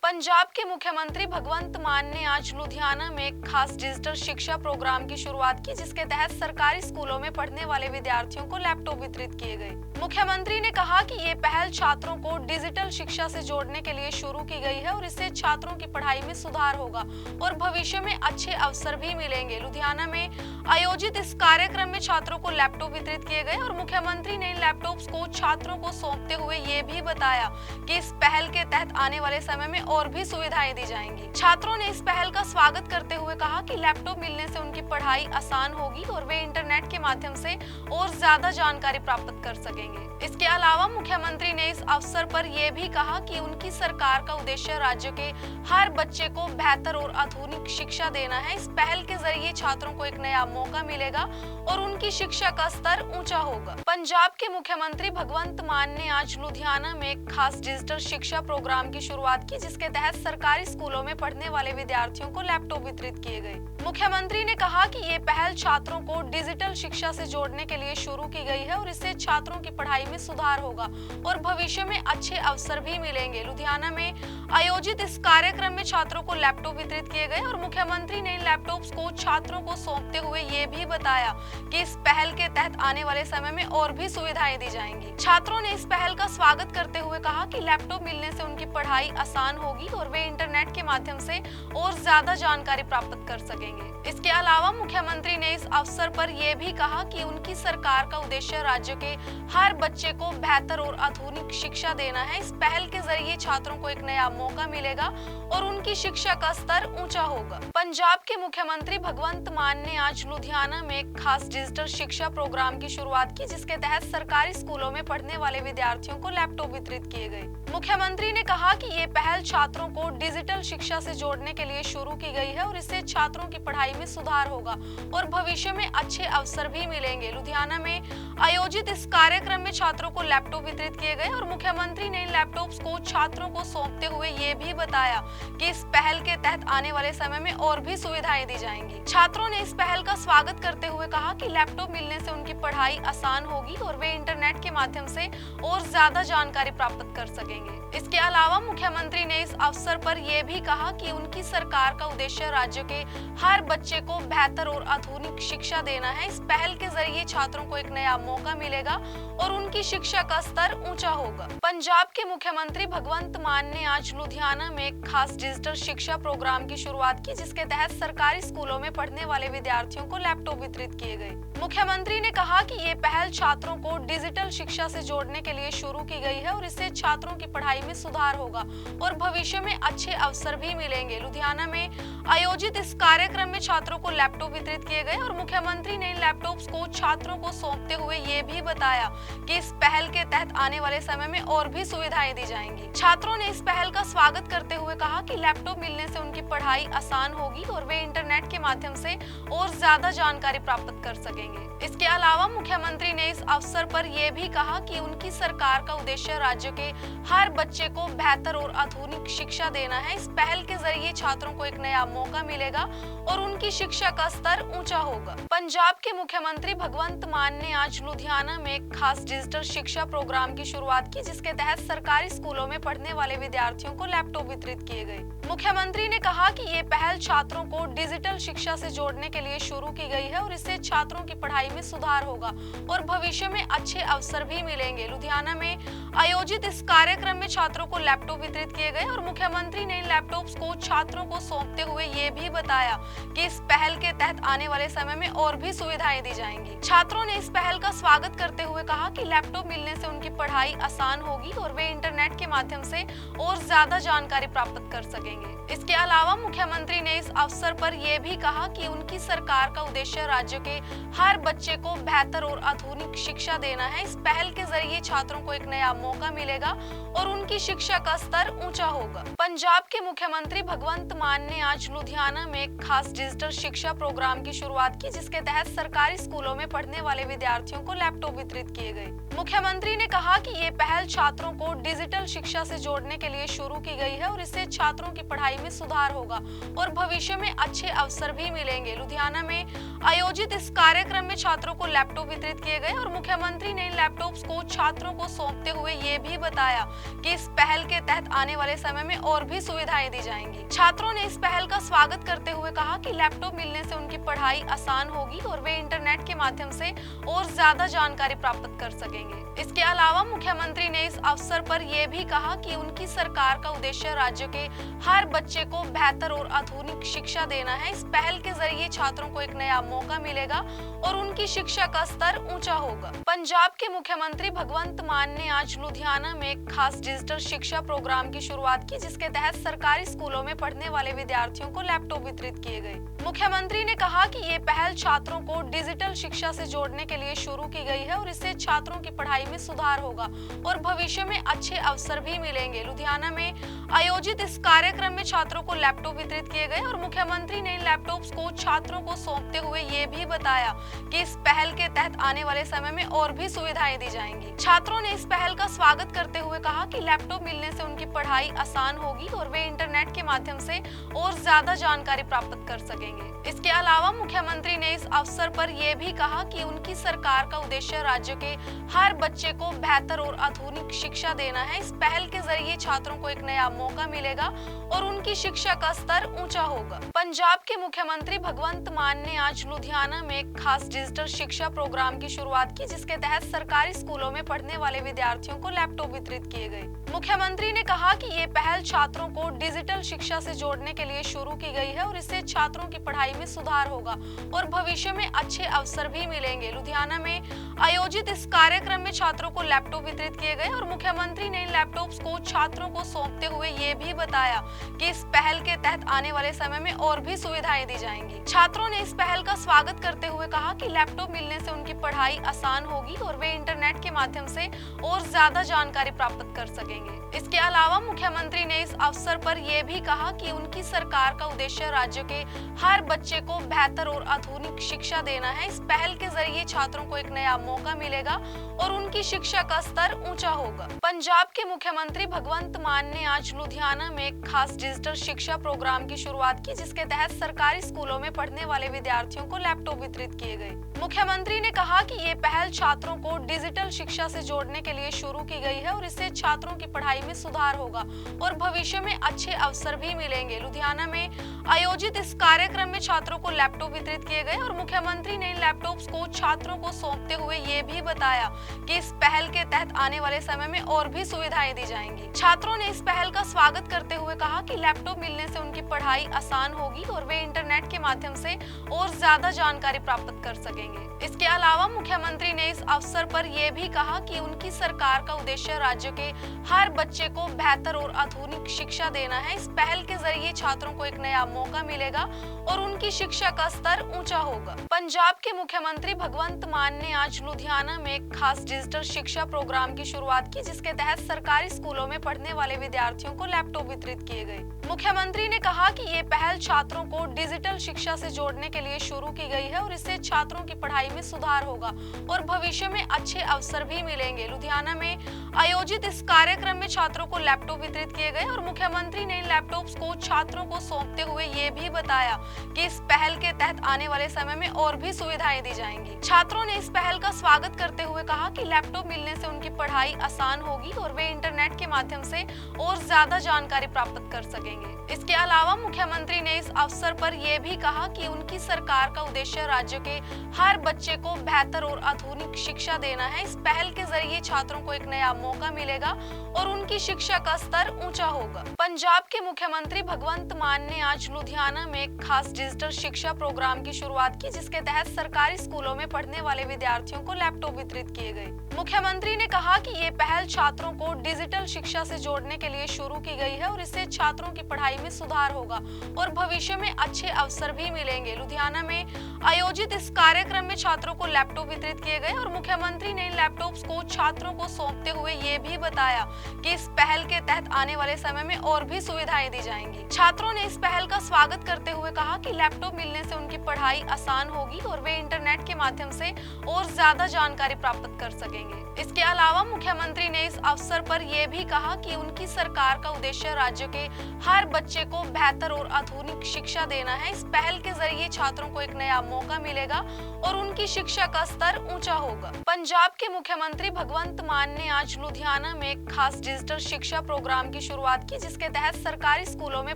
पंजाब के मुख्यमंत्री भगवंत मान ने आज लुधियाना में एक खास डिजिटल शिक्षा प्रोग्राम की शुरुआत की, जिसके तहत सरकारी स्कूलों में पढ़ने वाले विद्यार्थियों को लैपटॉप वितरित किए गए। मुख्यमंत्री ने कहा कि ये पहल छात्रों को डिजिटल शिक्षा से जोड़ने के लिए शुरू की गई है और इससे छात्रों की पढ़ाई में सुधार होगा और भविष्य में अच्छे अवसर भी मिलेंगे। लुधियाना में आयोजित इस कार्यक्रम में छात्रों को लैपटॉप वितरित किए गए और मुख्यमंत्री ने लैपटॉप्स को छात्रों को सौंपते हुए ये भी बताया कि इस पहल के तहत आने वाले समय में और भी सुविधाएं दी जाएंगी। छात्रों ने इस पहल का स्वागत करते हुए कहा कि लैपटॉप मिलने से उनकी पढ़ाई आसान होगी और वे इंटरनेट के माध्यम से और ज्यादा जानकारी प्राप्त कर सकेंगे। इसके अलावा मुख्यमंत्री ने इस अवसर पर यह भी कहा कि उनकी सरकार का उद्देश्य राज्य के हर बच्चे को बेहतर और आधुनिक शिक्षा देना है। इस पहल के जरिए छात्रों को एक नया मौका मिलेगा और उनकी शिक्षा का स्तर ऊंचा होगा। पंजाब के मुख्यमंत्री भगवंत मान ने आज लुधियाना में एक खास डिजिटल शिक्षा प्रोग्राम की शुरुआत की, जिसके तहत सरकारी स्कूलों में पढ़ने वाले विद्यार्थियों को लैपटॉप वितरित किए गए। मुख्यमंत्री ने कहा कि ये पहल छात्रों को डिजिटल शिक्षा से जोड़ने के लिए शुरू की गई है और इससे छात्रों की पढ़ाई में सुधार होगा और भविष्य में अच्छे अवसर भी मिलेंगे। लुधियाना में आयोजित इस कार्यक्रम में छात्रों को लैपटॉप वितरित किए गए और मुख्यमंत्री ने लैपटॉप्स को छात्रों को सौंपते हुए ये भी बताया कि इस पहल के तहत आने वाले समय में और भी सुविधाएं दी जाएंगी। छात्रों ने इस पहल का स्वागत करते हुए कहा कि लैपटॉप मिलने से उनकी पढ़ाई आसान होगी और वे इंटरनेट के माध्यम से और ज्यादा जानकारी प्राप्त कर सकेंगे। इसके अलावा मुख्यमंत्री ने इस अवसर पर यह भी कहा कि उनकी सरकार का उद्देश्य राज्य के हर बच्चे को बेहतर और आधुनिक शिक्षा देना है। इस पहल के जरिए छात्रों को एक नया मौका मिलेगा और उनकी शिक्षा का स्तर ऊंचा होगा। पंजाब के मुख्यमंत्री भगवंत मान ने आज लुधियाना में एक खास डिजिटल शिक्षा प्रोग्राम की शुरुआत की, जिसके तहत सरकारी स्कूलों में पढ़ने वाले विद्यार्थियों को लैपटॉप वितरित किए गए। मुख्यमंत्री ने कहा कि ये पहल छात्रों को डिजिटल शिक्षा से जोड़ने के लिए शुरू की गई है और इससे छात्रों की पढ़ाई में सुधार होगा और भविष्य में अच्छे अवसर भी मिलेंगे। लुधियाना में आयोजित इस कार्यक्रम में छात्रों को लैपटॉप वितरित किए गए और मुख्यमंत्री ने लैपटॉप्स को छात्रों को सौंपते हुए ये भी बताया कि इस पहल के तहत आने वाले समय में और भी सुविधाएं दी जाएंगी। छात्रों ने इस पहल का स्वागत करते हुए कहा कि लैपटॉप मिलने से उनकी पढ़ाई आसान होगी और वे इंटरनेट के माध्यम से और ज्यादा जानकारी प्राप्त कर सकेंगे। इसके अलावा मुख्यमंत्री ने इस अवसर पर यह भी कहा कि उनकी सरकार का उद्देश्य राज्य के हर बच्चे को बेहतर और आधुनिक शिक्षा देना है। इस पहल के जरिए छात्रों को एक नया मौका मिलेगा और उनकी शिक्षा का स्तर ऊंचा होगा। पंजाब के मुख्यमंत्री भगवंत मान ने आज लुधियाना में एक खास डिजिटल शिक्षा प्रोग्राम की शुरुआत की, जिसके तहत सरकारी स्कूलों में पढ़ने वाले विद्यार्थियों को लैपटॉप वितरित किए गए। मुख्यमंत्री ने कहा कि ये पहल छात्रों को डिजिटल शिक्षा से जोड़ने के लिए शुरू की गई है और इससे छात्रों की पढ़ाई में सुधार होगा और भविष्य में अच्छे अवसर भी मिलेंगे। लुधियाना में आयोजित इस कार्यक्रम में छात्रों को लैपटॉप वितरित किए गए और मुख्यमंत्री ने लैपटॉप्स को छात्रों को सौंपते हुए ये भी बताया कि इस पहल के तहत आने वाले समय में और भी सुविधाएं दी जाएंगी। छात्रों ने इस पहल का स्वागत करते हुए कहा कि लैपटॉप मिलने से उनकी पढ़ाई आसान होगी और वे इंटरनेट के माध्यम से और ज्यादा जानकारी प्राप्त कर सकेंगे। इसके अलावा मुख्यमंत्री ने इस अवसर पर यह भी कहा कि उनकी सरकार का उद्देश्य राज्य के हर बच्चे को बेहतर और आधुनिक शिक्षा देना है। इस पहल के जरिए छात्रों को एक नया मौका मिलेगा और उनकी शिक्षा का स्तर ऊंचा होगा। पंजाब के मुख्यमंत्री भगवंत मान ने आज लुधियाना में एक खास डिजिटल शिक्षा प्रोग्राम की शुरुआत की, जिसके तहत सरकारी स्कूलों में पढ़ने वाले विद्यार्थियों को लैपटॉप वितरित किए गए। मुख्यमंत्री ने कहा कि ये पहल छात्रों को डिजिटल शिक्षा से जोड़ने के लिए शुरू की गई है और इससे छात्रों की पढ़ाई में सुधार होगा और भविष्य में अच्छे अवसर भी मिलेंगे। लुधियाना में आयोजित इस कार्यक्रम में छात्रों को लैपटॉप वितरित किए गए और मुख्यमंत्री ने लैपटॉप्स को छात्रों को सौंपते हुए ये भी बताया कि इस पहल के तहत आने वाले समय में और भी सुविधाएं दी जाएंगी। छात्रों ने इस पहल का स्वागत करते हुए कहा कि लैपटॉप मिलने से उनकी पढ़ाई आसान होगी और वे इंटरनेट के माध्यम से और ज्यादा जानकारी प्राप्त कर सकेंगे। इसके अलावा मुख्यमंत्री ने इस अवसर पर यह भी कहा कि उनकी सरकार का उद्देश्य राज्य के हर बच्चे को बेहतर और आधुनिक शिक्षा देना है। इस पहल के जरिए छात्रों को एक नया मौका मिलेगा और उनकी शिक्षा का स्तर ऊंचा होगा। पंजाब के मुख्यमंत्री भगवंत मान ने आज लुधियाना में एक खास डिजिटल शिक्षा प्रोग्राम की शुरुआत की, जिसके तहत सरकारी स्कूलों में पढ़ने वाले विद्यार्थियों को लैपटॉप वितरित किए गए। मुख्यमंत्री ने कहा कि ये पहल छात्रों को डिजिटल शिक्षा से जोड़ने के लिए शुरू की गई है और इससे छात्रों की पढ़ाई में सुधार होगा और भविष्य में अच्छे अवसर भी मिलेंगे। लुधियाना में आयोजित इस कार्यक्रम में छात्रों को लैपटॉप वितरित किए गए और मुख्यमंत्री ने इन लैपटॉप्स को छात्रों को सौंपते हुए ये भी बताया कि इस पहल के तहत आने वाले समय में और भी सुविधाएं दी जाएंगी। छात्रों ने इस पहल का स्वागत करते हुए कहा कि लैपटॉप मिलने से उनकी पढ़ाई आसान होगी और वे इंटरनेट के माध्यम से और ज्यादा जानकारी प्राप्त कर सकेंगे। इसके अलावा मुख्यमंत्री ने इस अवसर पर यह भी कहा कि उनकी सरकार का उद्देश्य राज्य के हर बच्चे को बेहतर और आधुनिक शिक्षा देना है। इस पहल के जरिए छात्रों को एक नया मौका मिलेगा और उनकी शिक्षा का स्तर ऊंचा होगा। पंजाब के मुख्यमंत्री भगवंत मान ने आज लुधियाना में एक खास डिजिटल शिक्षा प्रोग्राम की शुरुआत की, जिसके तहत सरकारी स्कूलों में पढ़ने वाले विद्यार्थियों को लैपटॉप वितरित किए गए। मुख्यमंत्री ने कहा कि ये पहल छात्रों को डिजिटल शिक्षा से जोड़ने के लिए शुरू की गई है और इससे छात्रों की पढ़ाई में सुधार होगा और भविष्य में अच्छे अवसर भी मिलेंगे। लुधियाना में आयोजित इस कार्यक्रम में छात्रों को लैपटॉप वितरित किए गए और मुख्यमंत्री ने इन लैपटॉप्स को छात्रों को सौंपते हुए ये भी बताया कि इस पहल के तहत आने वाले समय में और भी सुविधाएं दी जाएंगी। छात्रों ने इस पहल का स्वागत करते हुए कहा कि लैपटॉप मिलने से उनकी पढ़ाई आसान होगी और वे इंटरनेट के माध्यम से और ज्यादा जानकारी प्राप्त कर सकेंगे। इसके अलावा मुख्यमंत्री ने इस अवसर पर यह भी कहा कि उनकी सरकार का उद्देश्य राज्य के हर बच्चे को बेहतर और आधुनिक शिक्षा देना है। इस पहल के जरिए छात्रों को एक नया मौका मिलेगा और उनकी शिक्षा का स्तर ऊंचा होगा। पंजाब के मुख्यमंत्री भगवंत मान ने आज लुधियाना में एक खास डिजिटल शिक्षा प्रोग्राम की शुरुआत की, जिसके तहत सरकारी स्कूलों में पढ़ने वाले विद्यार्थियों को लैपटॉप वितरित किए गए। मुख्यमंत्री ने कहा कि ये पहल छात्रों को डिजिटल शिक्षा से जोड़ने के लिए शुरू की गई है और इससे छात्रों की पढ़ाई में सुधार होगा और भविष्य में अच्छे अवसर भी मिलेंगे। लुधियाना में आयोजित इस कार्यक्रम में छात्रों को लैपटॉप वितरित किए गए और मुख्यमंत्री ने इन लैपटॉप्स को छात्रों को सौंपते हुए ये भी बताया कि इस पहल के तहत आने वाले समय में और भी सुविधाएं दी जाएंगी। छात्रों ने इस पहल का स्वागत करते हुए कहा कि लैपटॉप मिलने से उनकी पढ़ाई आसान होगी और वे इंटरनेट के माध्यम से और ज्यादा जानकारी प्राप्त कर सकेंगे। इसके अलावा मुख्यमंत्री ने इस अवसर पर यह भी कहा कि उनकी सरकार का उद्देश्य राज्य के हर बच्चे को बेहतर और आधुनिक शिक्षा देना है। इस पहल के जरिए छात्रों को एक नया मौका मिलेगा और उनकी शिक्षा का स्तर ऊंचा होगा। पंजाब के मुख्यमंत्री भगवंत मान ने आज लुधियाना में एक खास डिजिटल शिक्षा प्रोग्राम की शुरुआत की, जिसके तहत सरकारी स्कूलों में पढ़ने वाले विद्यार्थियों को लैपटॉप वितरित किए गए। मुख्यमंत्री ने कहा कि ये पहल छात्रों को डिजिटल शिक्षा से जोड़ने के लिए शुरू की गई है और इससे छात्रों की पढ़ाई में सुधार होगा और भविष्य में अच्छे अवसर भी मिलेंगे। लुधियाना में आयोजित इस कार्यक्रम में छात्रों को लैपटॉप वितरित किए गए और मुख्यमंत्री ने इन लैपटॉप्स को छात्रों को सौंपते हुए ये भी बताया कि इस पहल के तहत आने वाले समय में और भी सुविधाएं दी जाएंगी। छात्रों ने इस पहल का स्वागत करते हुए कहा कि लैपटॉप मिलने से उनकी पढ़ाई आसान होगी और वे इंटरनेट के माध्यम से और ज्यादा जानकारी प्राप्त कर सकेंगे। इसके अलावा मुख्यमंत्री ने इस अवसर पर यह भी कहा कि उनकी सरकार का उद्देश्य राज्य के हर बच्चे को बेहतर और आधुनिक शिक्षा देना है। इस पहल के जरिए छात्रों को एक नया मौका मिलेगा और उनकी शिक्षा का स्तर ऊंचा होगा। पंजाब के मुख्यमंत्री भगवंत मान ने आज लुधियाना में एक खास डिजिटल शिक्षा प्रोग्राम की शुरुआत की, जिसके तहत सरकारी स्कूलों में पढ़ने वाले विद्यार्थियों को लैपटॉप वितरित किए गए। मुख्यमंत्री ने कहा कि ये पहल छात्रों को डिजिटल शिक्षा से जोड़ने के लिए शुरू की गई है और इससे छात्रों की पढ़ाई में सुधार होगा और भविष्य में अच्छे अवसर भी मिलेंगे। लुधियाना में आयोजित इस कार्यक्रम में छात्रों को लैपटॉप वितरित किए गए और मुख्यमंत्री ने इन लैपटॉप्स को छात्रों को सौंपते हुए ये भी बताया कि इस पहल के तहत आने वाले समय में और भी सुविधाएं दी जाएंगी। छात्रों ने इस पहल का स्वागत करते हुए कहा कि लैपटॉप मिलने से उनकी पढ़ाई आसान होगी और वे इंटरनेट के माध्यम से और ज्यादा जानकारी प्राप्त कर सकेंगे। इसके अलावा मुख्यमंत्री ने इस अवसर पर यह भी कहा कि उनकी सरकार का उद्देश्य राज्य के हर बच्चे को बेहतर और आधुनिक शिक्षा देना है। इस पहल के जरिए छात्रों को एक नया मौका मिलेगा और उनकी शिक्षा का स्तर ऊंचा होगा। पंजाब के मुख्यमंत्री भगवंत मान ने आज लुधियाना में एक खास डिजिटल शिक्षा प्रोग्राम की शुरुआत की, जिसके तहत सरकारी स्कूलों में पढ़ने वाले विद्यार्थियों को लैपटॉप वितरित किए गए। मुख्यमंत्री ने कहा कि ये पहल छात्रों को डिजिटल शिक्षा से जोड़ने के लिए शुरू की गई है और इससे छात्रों की पढ़ाई में सुधार होगा और भविष्य में अच्छे अवसर भी मिलेंगे। लुधियाना में आयोजित इस कार्यक्रम में छात्रों को लैपटॉप वितरित किए गए और मुख्यमंत्री ने इन लैपटॉप्स को छात्रों को सौंपते हुए ये भी बताया कि इस पहल के तहत आने वाले समय में और भी सुविधाएं दी जाएंगी। छात्रों ने इस पहल का स्वागत करते हुए कहा कि लैपटॉप मिलने से उनकी पढ़ाई आसान होगी और वे इंटरनेट के माध्यम से और ज्यादा जानकारी प्राप्त कर सकेंगे। इसके अलावा मुख्यमंत्री ने इस अवसर पर यह भी कहा कि उनकी सरकार सरकार का उद्देश्य राज्य के हर बच्चे को बेहतर और आधुनिक शिक्षा देना है। इस पहल के जरिए छात्रों को एक नया मौका मिलेगा और उनकी शिक्षा का स्तर ऊंचा होगा। पंजाब के मुख्यमंत्री भगवंत मान ने आज लुधियाना में एक खास डिजिटल शिक्षा प्रोग्राम की शुरुआत की, जिसके तहत सरकारी स्कूलों में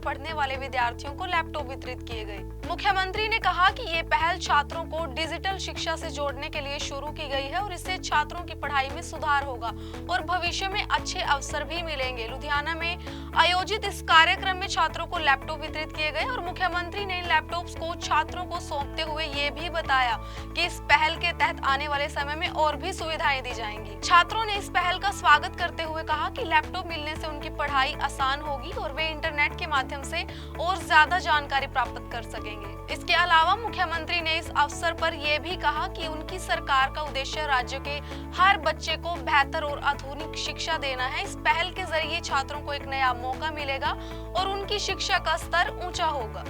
पढ़ने वाले विद्यार्थियों को लैपटॉप वितरित किए गए। मुख्यमंत्री ने कहा कि ये पहल छात्रों को डिजिटल शिक्षा से जोड़ने के लिए शुरू की गई है और इससे छात्रों की पढ़ाई में सुधार होगा और भविष्य में अच्छे अवसर भी मिलेंगे। लुधियाना में आयोजित इस कार्यक्रम में छात्रों को लैपटॉप वितरित किए गए और मुख्यमंत्री ने लैपटॉप्स को छात्रों को सौंपते हुए ये भी बताया कि इस पहल के तहत आने वाले समय में और भी सुविधाएं दी जाएंगी। छात्रों ने इस पहल का स्वागत करते हुए कहा कि लैपटॉप मिलने से उनकी पढ़ाई आसान होगी और वे इंटरनेट के माध्यम से और ज्यादा जानकारी प्राप्त कर सकेंगे। इसके अलावा मुख्यमंत्री ने इस अवसर पर यह भी कहा कि उनकी सरकार का उद्देश्य राज्य के हर बच्चे को बेहतर और आधुनिक शिक्षा देना है। इस पहल के जरिए छात्रों को एक नया मौका मिलेगा और उनकी शिक्षा का स्तर ऊंचा होगा।